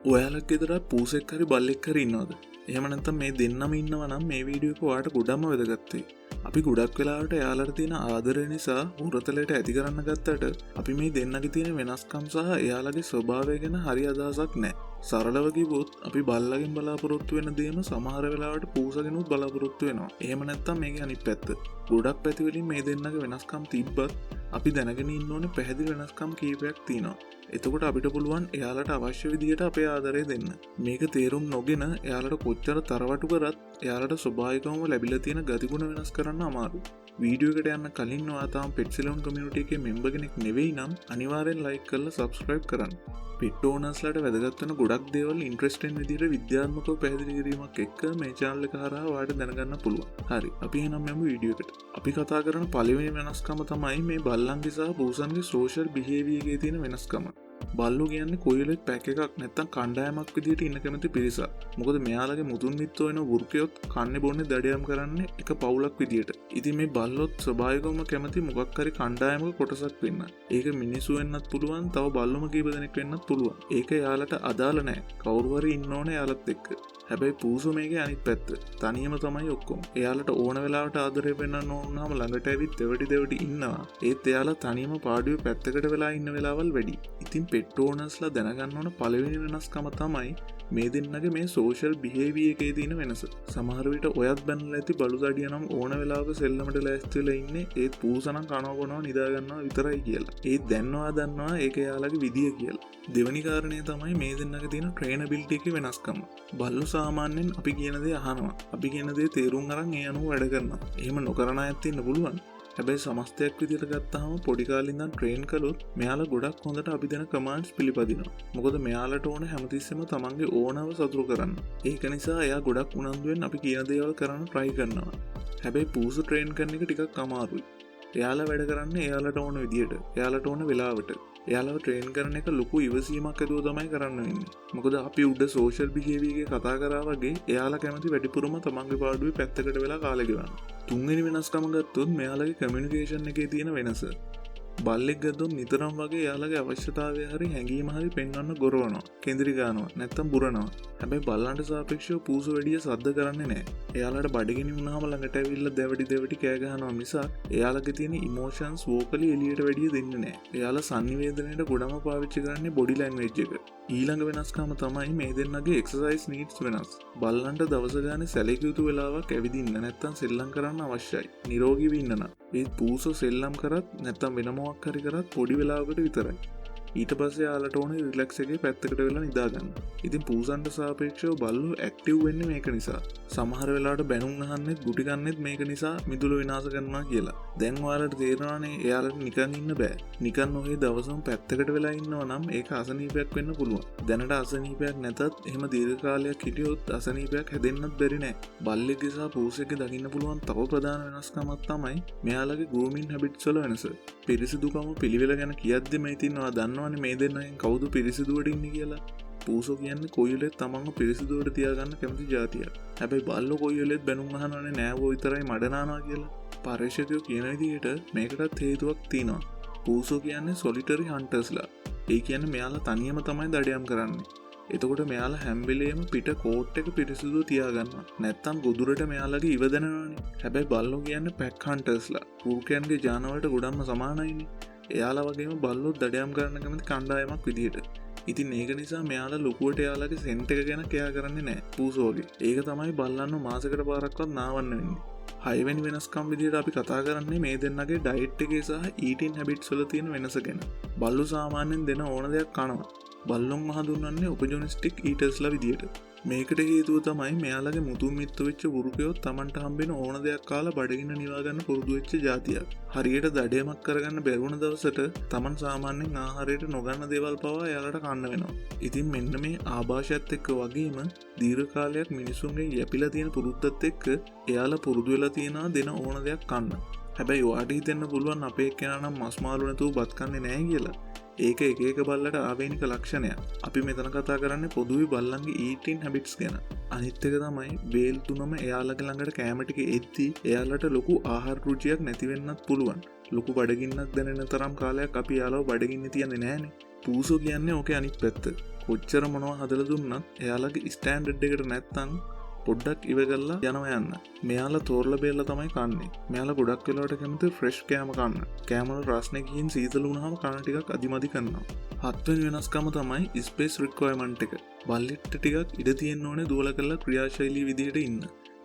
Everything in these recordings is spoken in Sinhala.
ඔයාලක් ගෙදර පූසෙක් හරි බල්ලෙක් හරි ඉන්නවද? එහෙම නැත්නම් මේ දෙන්නම ඉන්නවා නම් මේ වීඩියෝ එක ඔයාලට ගොඩක්ම වැදගත් වෙයි. අපි ගොඩක් වෙලාවට එයාලට තියෙන ආදරය නිසා උරතලයට ඇති කරන්න ගත්තට අපි මේ දෙන්නගේ තියෙන වෙනස්කම් සහ එයාලගේ ස්වභාවය ගැන හරි අදහසක් නැහැ. සරලව කිව්වොත් අපි බල්ලගෙන් බලාපොරොත්තු වෙන දේම සමහර වෙලාවට පූසගෙනුත් බලාපොරොත්තු වෙනවා. එහෙම නැත්නම් මේකේ අනිත් පැත්ත. ගොඩක් පැති වලින් මේ දෙන්නගේ වෙනස්කම් තිබ්බත් අපි දැනගෙන ඉන්න ඕනේ පැහැදිලි වෙනස්කම් කීපයක් තියෙනවා. එතකොට අපිට පුළුවන් එයාලට අවශ්‍ය විදිහට අපේ ආදරය දෙන්න. මේක තේරුම් නොගෙන එයාලට කොච්චර තරවටු කරත් එයාලට ස්වභාවිකවම ලැබිලා තියෙන ගතිගුණ වෙනස් කරන්න අමාරුයි. වීඩියෝ එකට යන්න කලින් ඔයා තාම Pet Ceylon community එකේ member කෙනෙක් නෙවෙයි නම් අනිවාර්යෙන් like කරලා subscribe කරන්න. pet owners ලාට වැදගත් වෙන ගොඩක් දේවල් interesting විදිහට විද්‍යාත්මකව පැහැදිලි කිරීමක් එක්ක මේ channel එක හරහා ඔයාලට දැනගන්න පුළුවන්. හරි. අපි එහෙනම් යමු වීඩියෝ එකට. අපි කතා කරන පළවෙනි වෙනස්කම තමයි මේ බල්ලන්ගේ සහ පූසන්ගේ social behavior එකේ තියෙන වෙනස්කම. බල්ලෝ කියන්නේ කොයිලෙත් පැක් එකක් නැත්තම් කණ්ඩායමක් විදිහට ඉන්න කැමති පිරිසක්. මොකද මෙයාලගේ මුතුන් මිත්තෝ වෙන වෘකයොත් කන්නේ බොන්නේ දඩයම් කරන්නේ එක පවුලක් විදිහට. ඉතින් මේ බල්ලොත් ස්වභාවිකවම කැමති මොකක් හරි කණ්ඩායමක කොටසක් වෙන්න. ඒක මිනිස්සු වෙන්නත් පුළුවන්, තව බල්ලොම කීප දෙනෙක් වෙන්නත් පුළුවන්. ඒක යාලට අදාළ නැහැ. කවුරු හරි ඉන්න ඕනේ යාලත් එක්ක. හැබැයි පූසෝ මේකේ අනිත් පැත්ත. තනියම තමයි ඔක්කොම. එයාලට ඕන වෙලාවට ආදරය වෙන්නන්න ඕනම ළඟට ඇවිත් දෙවටි ඉන්නවා. ඒත් එයාලා තනියම පාඩුවේ පැත්තකට වෙලා ඉන්න වෙලාවල් වැඩි. ඉතින් pet owners ලා දැනගන්න ඕන පළවෙනි වෙනස්කම තමයි මේ දෙන්නගේ මේ social behavior එකේ තියෙන වෙනස. සමහර විට ඔයත් බැනලා ඇති බලු දඩිය නම් ඕන වෙලාවක සෙල්ලමට ලෑස්ති වෙලා ඉන්නේ ඒත් පූසනම් කනවා බොනවා නිදා ගන්නවා විතරයි කියලා. ඒත් දන්නවා ඒක එයාලගේ විදිය කියලා. දෙවැනි කාරණය තමයි මේ දෙන්නගේ තියෙන trainability එකේ වෙනස්කම. බල්ලෝ සාමාන්‍යයෙන් අපි කියන දේ අහනවා. අපි කියන දේ තේරුම් අරන් ඒ අනුව වැඩ කරනවා. එහෙම නොකරන අයත් ඉන්න පුළුවන්. හැබැයි සමස්තයක් විදිහට ගත්තාම පොඩි කාලේ ඉඳන් ට්‍රේන් කළොත් මෙයාලා ගොඩක් හොඳට අපි දෙන කමාන්ඩ්ස් පිළිපදිනවා. මොකද මෙයාලට ඕන හැමතිස්සෙම තමන්ගේ ඕනව සතුරු කරන්න. ඒක නිසා එයා ගොඩක් උනන්දුවෙන් අපි කියන දේවල් කරන්න try කරනවා. හැබැයි පූසු ට්‍රේන් කරන එක ටිකක් අමාරුයි. එයාලා වැඩ කරන්නේ එයාලට ඕන විදිහට, එයාලට ඕන වෙලාවට. එයාලව ට්‍රේන් කරන එක ලොකු ඉවසීමක් ඇතුව තමයි කරන්න වෙන්නේ. මොකද අපි උඩ social behavior එක කතා කරා වගේ එයාලා කැමති වැඩිපුරම තමන්ගේ පාඩුවේ පැත්තකට වෙලා කාලය ගෙවන්න. තුන්වෙනි වෙනස්කම ගත්තොත් මෙයාලගේ කමියුනිකේෂන් එකේ තියෙන වෙනස. බල්ලෙක් ගත්තොත් නිතරම වගේ එයාලගේ අවශ්‍යතාවය හරි හැඟීම හරි පෙන්වන්න ගොරවනවා, කේන්ද්‍රී ගන්නවා, නැත්තම් බුරනවා. හැබැයි බල්ලන්ට සාපේක්ෂව පූසු වැඩිය සද්ද කරන්නේ නැහැ. එයාලට බඩගිනි වුණාම ළඟට ඇවිල්ලා දෙවටි කෑ ගහනවා මිසක් එයාලගේ තියෙන ඉමෝෂන්ස් වෝකලි එළියට වැඩිය දෙන්නේ නැහැ. එයාලා sannivedanayට ගොඩම පාවිච්චි කරන්නේ බොඩි ලැන්ග්වේජ් එක. ඊළඟ වෙනස්කම තමයි මේ දෙන්නගේ එක්සර්සයිස් නීඩ්ස් වෙනස්. බල්ලන්ට දවස ගානේ සැලකිය යුතු වෙලාවක් ඇවිදින්න නැත්තම් සෙල්ලම් කරන්න අවශ්‍යයි. නිරෝගීව ඉන්න නම්. ඒත් පූසෝ සෙල්ලම් කරත් නැත්තම් වෙන මොකක් හරි කරත් පොඩි වෙලාවකට විතරයි. ඊට පස්සේ යාලට ඕනේ රිලැක්ස් එකේ පැත්තකට වෙලා නිදා ගන්න. ඉතින් පූසන්ට සාපේක්ෂව බල්ලෝ ඇක්ටිව් වෙන්නේ මේක නිසා. සමහර වෙලාවට බැනුම් අහන්නෙත් ගුටි ගන්නෙත් මේක නිසා මිදුල විනාශ කරනවා කියලා. දැන් ඔයාලට තේරෙනවානේ එයාලට නිකන් ඉන්න බෑ. නිකන් ඔහේ දවසම පැත්තකට වෙලා ඉන්නවා නම් ඒක අසනීපයක් වෙන්න පුළුවන්. දැනට අසනීපයක් නැතත් එහෙම දීර්ඝ කාලයක් හිටියොත් අසනීපයක් හැදෙන්නත් බැරි නෑ. බල්ලෙක්ගේ සහ පූසෙක්ගේ දකින්න පුළුවන් තව ප්‍රධාන වෙනස්කමක් තමයි මෙයාලගේ grooming habits වල වෙනස. පිරිසිදුකම පිළිවෙල ගැන කියද්දි මේ තියනවා දන්නවනේ මේ දෙන්නගෙන් කවුද පිරිසිදුවට ඉන්නේ කියලා. පූසෝ කියන්නේ කොයිලෙත් තමන්ව පිරිසිදුවට තියාගන්න කැමති જાතියක්. හැබැයි බල්ලෝ කොයිලෙත් බැනුම් අහනවනේ නෑවෝ විතරයි මඩනානවා කියලා. පරිශකයෝ කියන විදිහට මේකටත් හේතුවක් තියෙනවා. පූසෝ කියන්නේ solitary huntersලා. ඒ කියන්නේ මෙයාලා තනියම තමයි දඩයම් කරන්නේ. එතකොට මෙයාලා හැම වෙලේම පිට කෝට් එක පිරිසිදුව තියාගන්නවා. නැත්තම් ගොදුරට මෙයාලගේ ඉව දැනනවානේ. හැබැයි බල්ලෝ කියන්නේ pack huntersලා. වෘකයන්ගේ ජානවලට ගොඩක්ම සමානයිනේ. එයාලා වගේම බල්ලෝ දඩයම් කරන්න කැමති කණ්ඩායමක් විදිහට. ඉතින් ඒක නිසා මෙයාලා ලොකුවට එයාලගේ සෙන්ට් එක ගැන කෙයා කරන්නේ නැහැ පූසෝ වගේ. ඒක තමයි බල්ලන්ව මාසෙකට පාරක්වත් නාවන්න වෙන්නේ. හයවෙනි වෙනස්කම් විදිහට අපි කතා කරන්නේ මේ දෙන්නගේ ඩයට් එකේ සහ ඊටින් හැබිට්ස් වල තියෙන වෙනස ගැන. බල්ලෝ සාමාන්‍යයෙන් දෙන ඕන දෙයක් කනවා. බල්ලොන් හඳුන්වන්නේ ඔපොර්චුනිස්ටික් ඊටර්ස්ලා විදිහට. මේකට හේතුව තමයි මෙයාලගේ මුතුන් මිත්තු වෙච්ච වෘකයෝ Tamanට හම්බෙන ඕන දෙයක් කාලා බඩගින්න නිවා ගන්න පුරුදු වෙච්ච જાතියක්. හරියට දඩයමක් කරගන්න බැරුණ දවසට Taman සාමාන්‍යයෙන් ආහාරයට නොගන්න දේවල් පවා එයාලට කන්න වෙනවා. ඉතින් මෙන්න මේ ආభాෂයත් එක්ක වගේම දීර්ඝ කාලයක් මිනිසුන්ගේ යැපිලා තියෙන පුරුද්දත් එක්ක එයාලා පුරුදු වෙලා තියනවා දෙන ඕන දෙයක් කන්න. හැබැයි ඔයාට හිතෙන්න පුළුවන් අපේ එක්කෙනා නම් මස් මාළු නැතුව බත් කන්නේ නැහැ කියලා. ඒක එක බල්ලට ආවේනික ලක්ෂණයක්. අපි මෙතන කතා කරන්නේ පොදුවේ බල්ලන්ගේ eating habits ගැන. අනිත් එක තමයි බේල් තුනම එයාලගේ ළඟට කැම ටික එද්දි එයාලට ලොකු ආහාර රුචියක් නැති වෙන්නත් පුළුවන්. ලොකු බඩගින්නක් දැනෙන තරම් කාලයක් අපි යාලව බඩගින්න තියන්නේ නෑනේ. පූසෝ කියන්නේ ඕක අනිත් පැත්ත. කොච්චර මොනවා හදලා දුන්නත් එයාලගේ ස්ටෑන්ඩඩ් එකට නැත්තම් පොඩ්ඩක් ඉවගල්ලා යනවා යන්න. මෙයාලා තෝරලා බේරලා තමයි කන්නේ. මෙයාලා ගොඩක් වෙලාවට කැමති ෆ්‍රෙෂ් කෑම කන්න. කෑමවල රස්නේ ගිහින් සීතල වුණාම කන ටිකක් අදිමදි කරනවා. හත්වෙනි වෙනස්කම තමයි ස්පේස් රික්වයර්මන්ට් එක. බල්ලෙක්ට ටිකක් ඉඩ තියෙන්න ඕනේ දුවලා කරලා ක්‍රියාශීලී විදිහට ඉන්න.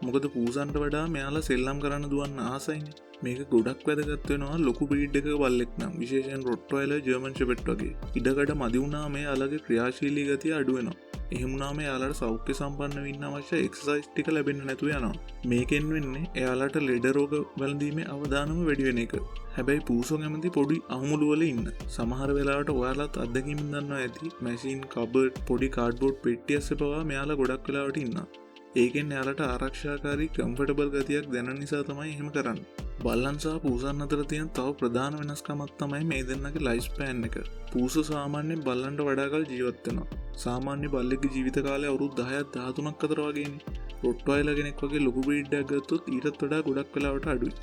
මොකද පූසන්ට වඩා මෙයාලා සෙල්ලම් කරන්න දුවන්න ආසයිනේ. මේක ගොඩක් වැදගත් වෙනවා ලොකු බ්‍රීඩ් එකක බල්ලෙක් නම්, විශේෂයෙන් රොට්වයිලර්, ජර්මන් ෂෙපර්ඩ් වගේ. ඉඩකඩ මදි වුණාම එයාලගේ ක්‍රියාශීලී ගතිය අඩු වෙනවා. එහෙම වුණාම එයාලට සෞඛ්‍ය සම්පන්න වෙන්න අවශ්‍ය එක්සර්සයිස් ටික ලැබෙන්න නැතුව යනවා. මේකෙන් වෙන්නේ එයාලට ලෙඩ රෝග වළඳීමේ අවදානම වැඩි වෙන එක. හැබැයි පූසෝ කැමති පොඩි අහුමුළු වල ඉන්න. සමහර වෙලාවට ඔයාලත් අත්දැකීම් දන්නවා ඇති. මැෂින්, කබඩ්, පොඩි කාඩ්බෝඩ් පෙට්ටිය ඇස්සේ පවා මෙයාලා ගොඩක් වෙලාවට ඉන්නවා. ඒකෙන් එයාලට ආරක්ෂාකාරී කම්ෆර්ටබල් ගතියක් දැනෙන නිසා තමයි එහෙම කරන්නේ. බල්ලන් සහ පූසන් අතර තියෙන තව ප්‍රධාන වෙනස්කමක් තමයි මේ දෙන්නගේ ලයිෆ් ස්පෑන් එක. පූසෝ සාමාන්‍යයෙන් බල්ලන්ට වඩා කල් ජීවත් වෙනවා. සාමාන්‍ය බල්ලෙක්ගේ ජීවිත කාලය අවුරුදු 10ක් 13ක් අතර වගේනේ. රොට්වයිලර් කෙනෙක් වගේ ලොකු බ්‍රීඩ් එකක් ගත්තොත් ඊටත් වඩා ගොඩක් වෙලාවට අඩුයි.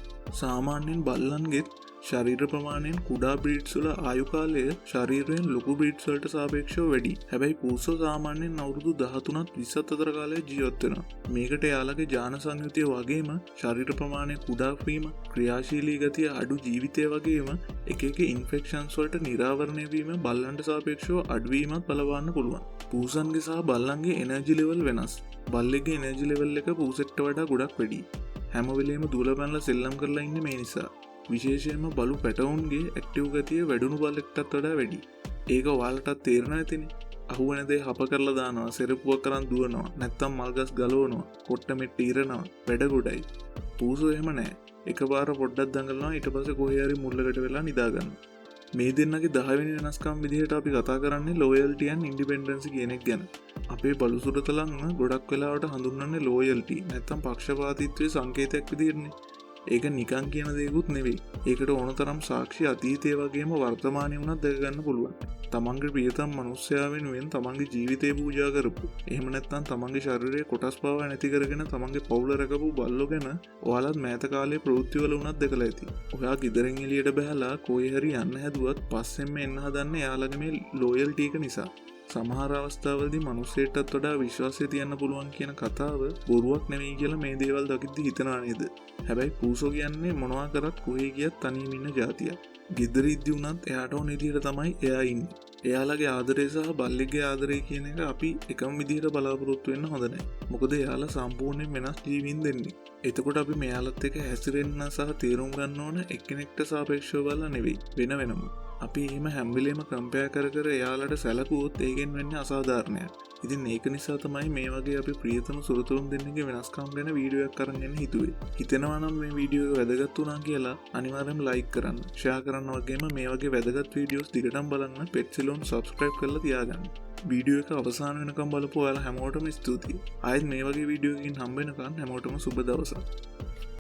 සාමාන්‍යයෙන් බල්ලන්ගෙත් ශරීර ප්‍රමාණයෙන් කුඩා බ්‍රීඩ්ස් වල ආයු කාලය ශරීරයෙන් ලොකු බ්‍රීඩ්ස් වලට සාපේක්ෂව වැඩි. හැබැයි පූසෝ සාමාන්‍යයෙන් අවුරුදු 13ත් 20ත් අතර කාලයක් ජීවත් වෙනවා. මේකට එයාලගේ ජාන සංයුතිය වගේම ශරීර ප්‍රමාණය කුඩා වීම, ක්‍රියාශීලී ගතිය අඩු ජීවිතය වගේම එක එක ඉන්ෆෙක්ෂන්ස් වලට නිරාවරණය වීම බල්ලන්ට සාපේක්ෂව අඩුවීමත් බලවන්න පුළුවන්. පූසන්ගේ සහ බල්ලන්ගේ එනර්ජි ලෙවල් වෙනස්. බල්ලෙක්ගේ එනර්ජි ලෙවල් එක පූසෙක්ට වඩා ගොඩක් වැඩි. හැම වෙලේම දුවලා පැනලා සෙල්ලම් කරලා ඉන්නේ මේ නිසා. විශේෂයෙන්ම බලු පැටවුන්ගේ ඇක්ටිව් ගතිය වැඩුණු බල්ලෙක්ටත් වඩා වැඩි. ඒක ඔයාලටත් තේරෙනවා ඇතිනේ. අහුවෙන දේ හප කරලා දානවා, සෙරප්පුවක් කරන් දුවනවා, නැත්තම් මල්ගස් ගලවනවා, කොට්ට මෙට්ට ඉරනවා, වැඩ ගොඩයි. පූසෝ එහෙම නෑ. එකපාර පොඩ්ඩක් දඟලනවා, ඊට පස්සේ කොහේ හරි මුල්ලකට වෙලා නිදා ගන්නවා. මේ දෙන්නගේ 10 වෙනි වෙනස්කම් විදිහට අපි කතා කරන්නේ ලෝයල්ටි and ඉන්ඩිපෙන්ඩන්සි කියන එක ගැන. අපේ බලු සුරතලන් ගොඩක් වෙලාවට හඳුන්වන්නේ ලෝයල්ටි නැත්තම් පක්ෂපාතීත්වයේ සංකේතයක් විදිහටනේ. ඒක නිකන් කියන දේකුත් නෙවෙයි. ඒකට ඕන තරම් සාක්ෂි අතීතය වගේම වර්තමානය වුණත් දැක ගන්න පුළුවන්. තමන්ගේ ප්‍රියතම මනුස්සයා වෙනුවෙන් තමන්ගේ ජීවිතේ පූජා කරපු, එහෙම නැත්නම් තමන්ගේ ශරීරයේ කොටස් පවා නැති කරගෙන තමන්ගේ පවුල රැකපු බල්ලෝ ගැන ඔයාලත් මෑත කාලේ ප්‍රවෘත්තිවල වුණත් දැකලා ඇති. ඔයා ගෙදරින් එළියට බහලා කොහේ හරි යන්න හැදුවත් පස්සෙන්ම එන්න හදන්නේ එයාලගේ මේ ලෝයල්ටි එක නිසා. සමහර අවස්ථාවලදී මිනිස්සෙටත් වඩා විශ්වාසය තියන්න පුළුවන් කියන කතාව බොරුවක් නෙවෙයි කියලා මේ දේවල් දකිද්දි හිතනවා නේද? හැබැයි පූසෝ කියන්නේ මොනවා කරත් කොහේ ගියත් තනියම ඉන්න జాතියක්. ගෙදරින්දී වුණත් එයාට ඕන විදිහට තමයි එයා ඉන්නේ. එයාලගේ ආදරය සහ බල්ලෙක්ගේ ආදරය කියන එක අපි එකම විදිහට බලාපොරොත්තු වෙන්න හොඳ නැහැ. මොකද එයාලා සම්පූර්ණයෙන් වෙනස් ජීවීන් දෙන්නේ. එතකොට අපි මෙයාලත් එක්ක හැසිරෙන්න සහ තේරුම් ගන්න ඕන එක්කෙනෙක්ට සාපේක්ෂව බලලා නෙවෙයි, වෙන වෙනම. අපි එහෙම හැම වෙලේම කම්පෙයාර් කර කර එයාලට සැලකුවොත් ඒකෙන් වෙන්නේ අසාධාරණයක්. ඉතින් ඒක නිසා තමයි මේ වගේ අපි ප්‍රියතම සුරතලුන් දෙන්නගේ වෙනස්කම් ගැන වීඩියෝ එකක් අරන් යන්න හිතුවේ. හිතෙනවා නම් මේ වීඩියෝ එක වැදගත් වුණා කියලා අනිවාර්යයෙන්ම ලයික් කරන්න, ෂෙයා කරන්න වගේම මේ වගේ වැදගත් වීඩියෝස් දිගටම බලන්න පෙට්සිලොන් සබ්ස්ක්‍රයිබ් කරලා තියාගන්න. වීඩියෝ එක අවසාන වෙනකම් බලපුවා ඔයාලා හැමෝටම ස්තුතියි. ආයෙත් මේ වගේ වීඩියෝ එකකින් හම්බ වෙනකන් හැමෝටම සුබ දවසක්.